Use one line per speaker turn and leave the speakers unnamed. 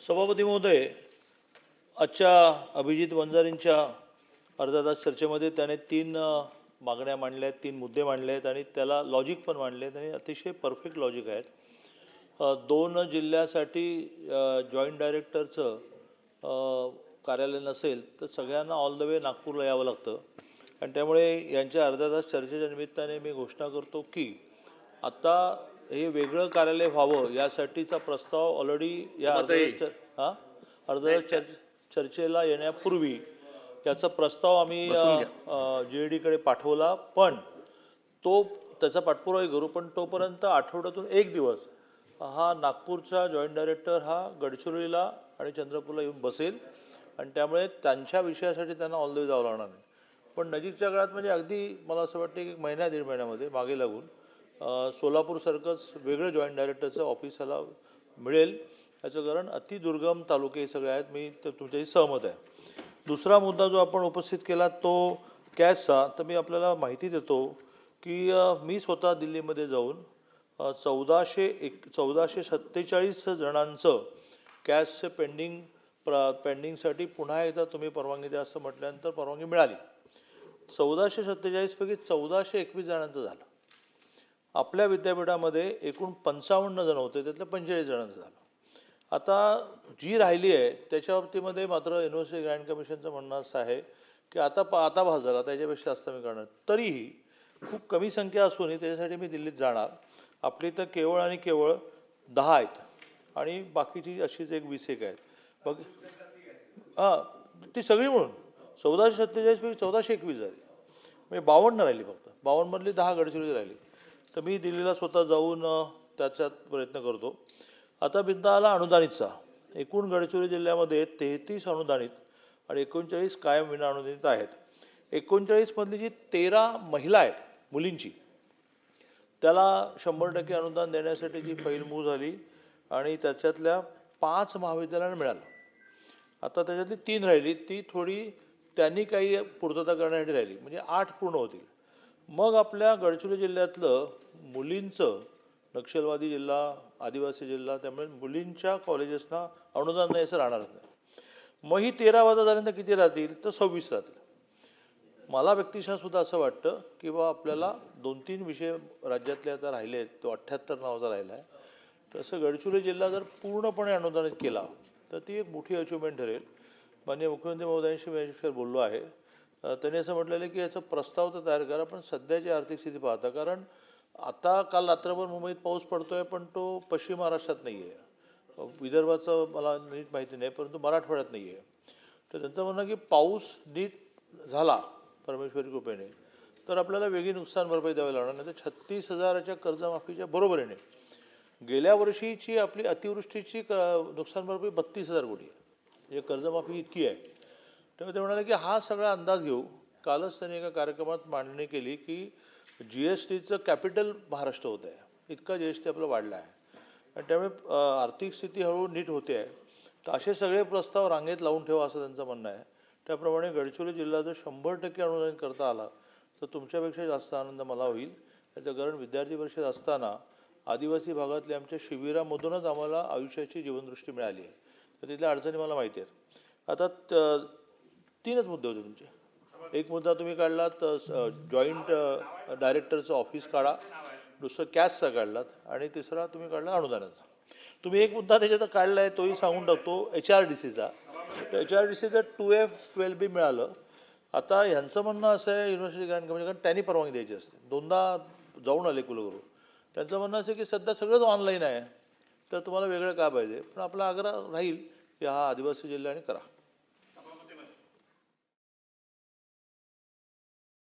सभापती महोदय, आजच्या अभिजित वंजारींच्या अर्धा तास चर्चेमध्ये त्याने तीन मागण्या मांडल्या आहेत, तीन मुद्दे मांडले आहेत आणि त्याला लॉजिक पण मांडले आहेत आणि अतिशय परफेक्ट लॉजिक आहेत. दोन जिल्ह्यासाठी जॉईंट डायरेक्टरचं कार्यालय नसेल तर सगळ्यांना ऑल द वे नागपूरला यावं लागतं आणि त्यामुळे यांच्या अर्धा तास चर्चेच्या निमित्ताने मी घोषणा करतो की आता हे वेगळं कार्यालय व्हावं यासाठीचा प्रस्ताव ऑलरेडी या अर्धा चर्चेला येण्यापूर्वी याचा प्रस्ताव आम्ही GAD पाठवला, पण त्याचा पाठपुरावा करू. पण तोपर्यंत आठवड्यातून एक दिवस हा नागपूरचा जॉईंट डायरेक्टर हा गडचिरोलीला आणि चंद्रपूरला येऊन बसेल आणि त्यामुळे त्यांच्या विषयासाठी त्यांना ऑल द वे जावं लागणार नाही. पण नजीकच्या काळात म्हणजे अगदी मला असं वाटतं की महिन्या दीड महिन्यामध्ये मागे लागून सोलापूरसारखंच वेगळं जॉईंट डायरेक्टरचं ऑफिसाला मिळेल. याचं कारण अतिदुर्गम तालुके हे सगळे आहेत. मी तर तुमच्याशी सहमत आहे. दुसरा मुद्दा जो आपण उपस्थित केला तो कॅशचा, तर मी आपल्याला माहिती देतो की मी स्वतः दिल्लीमध्ये जाऊन 1447 जणांचं कॅशचे पेंडिंगसाठी पुन्हा एकदा तुम्ही परवानगी द्या असं म्हटल्यानंतर परवानगी मिळाली. 1447 पैकी 1421 जणांचं झालं. आपल्या विद्यापीठामध्ये एकूण 55 जण होते, त्यातलं 45 जणांचं झालं. आता जी राहिली आहे त्याच्या बाबतीमध्ये मात्र युनिव्हर्सिटी ग्रँट कमिशनचं म्हणणं असं आहे की आता भास झाला, त्याच्यापेक्षा जास्त मी करणार. तरीही खूप कमी संख्या असूनही त्याच्यासाठी मी दिल्लीत जाणार. आपली तर केवळ आणि केवळ 10 आहेत आणि बाकीची अशीच एक 20 एक आहेत. बघ ती सगळी मिळून 1447 पैकी 1421 झाली, म्हणजे 52 राहिली. फक्त 52 मधली 10 गडचिरोली राहिली. तर मी दिल्लीला स्वतः जाऊन त्याच्यात प्रयत्न करतो. आता मुद्दा आला अनुदानितचा. एकूण गडचिरोली जिल्ह्यामध्ये 33 अनुदानित आणि 39 कायम विना अनुदानित आहेत. 39 मधली जी 13 महिला आहेत मुलींची, त्याला 100% अनुदान देण्यासाठीची पहिली मूव झाली आणि त्याच्यातल्या 5 महाविद्यालयांना मिळालं. आता त्याच्यातली 3 राहिली, ती थोडी त्यांनी काही पूर्तता करण्यासाठी राहिली, म्हणजे 8 पूर्ण होतील. मग आपल्या गडचिरोली जिल्ह्यातलं मुलींचं, नक्षलवादी जिल्हा, आदिवासी जिल्हा, त्यामुळे मुलींच्या कॉलेजेसना अनुदान नाही असं राहणारच नाही. मग ही 13 वजा झाल्यानंतर किती राहतील तर 26 राहतील. मला व्यक्तिशः सुद्धा असं वाटतं की बा आपल्याला 2-3 विषय राज्यातले आता राहिले आहेत, तो 78 नावाचा राहिला आहे. तसं गडचिरोली जिल्हा जर पूर्णपणे अनुदानित केला तर ती एक मोठी अचिव्हमेंट ठरेल. माननीय मुख्यमंत्री महोदयांशी मी याविषयी बोललो आहे. त्यांनी असं म्हटलेलं की याचा प्रस्ताव तर तयार करा, पण सध्याची आर्थिक स्थिती पाहता, कारण आता काल रात्रभर मुंबईत पाऊस पडतोय पण तो पश्चिम महाराष्ट्रात नाही आहे, विदर्भाचं मला नीट माहिती नाही, परंतु मराठवाड्यात नाही आहे. तर त्यांचं म्हणणं की पाऊस नीट झाला परमेश्वरी कृपेने तर आपल्याला वेगळी नुकसान भरपाई द्यावी लागणार नाही. तर 36,000च्या कर्जमाफीच्या बरोबरीने गेल्या वर्षीची आपली अतिवृष्टीची नुकसान भरपाई 32,000 कोटी आहे. म्हणजे कर्जमाफी इतकी आहे. तेव्हा ते म्हणाले की हा सगळा अंदाज घेऊ. कालच त्यांनी एका कार्यक्रमात मांडणी केली की GSTचं कॅपिटल महाराष्ट्र होत आहे, इतका GST आपला वाढला आहे आणि त्यामुळे आर्थिक स्थिती हळूहळू नीट होते आहे. तर असे सगळे प्रस्ताव रांगेत लावून ठेवा असं त्यांचं म्हणणं आहे. त्याप्रमाणे गडचिरोली जिल्हा जर 100% अनुदान करता आला तर तुमच्यापेक्षा जास्त आनंद मला होईल. याचं कारण विद्यार्थी परिषद असताना आदिवासी भागातल्या आमच्या शिबिरामधूनच आम्हाला आयुष्याची जीवनदृष्टी मिळाली आहे. तर तिथल्या अडचणी मला माहिती आहेत. आता 3च मुद्दे होते तुमचे. एक मुद्दा तुम्ही काढलात जॉईंट डायरेक्टरचं ऑफिस काढा, दुसरं कॅशचा काढलात आणि तिसरा तुम्ही काढला अनुदानाचा. तुम्ही एक मुद्दा त्याच्यात काढला आहे तोही सांगून टाकतो, HRDCचा. तर HRDCचं 2F-12B मिळालं. आता ह्यांचं म्हणणं असं आहे युनिव्हर्सिटी ग्रँट कमिशन, कारण त्यांनी परवानगी द्यायची असते, 2दा जाऊन आले कुलगुरू. त्यांचं म्हणणं असं की सध्या सगळंच ऑनलाईन आहे तर तुम्हाला वेगळं काय पाहिजे. पण आपला आग्रह राहील की हा आदिवासी जिल्ह्याने करा.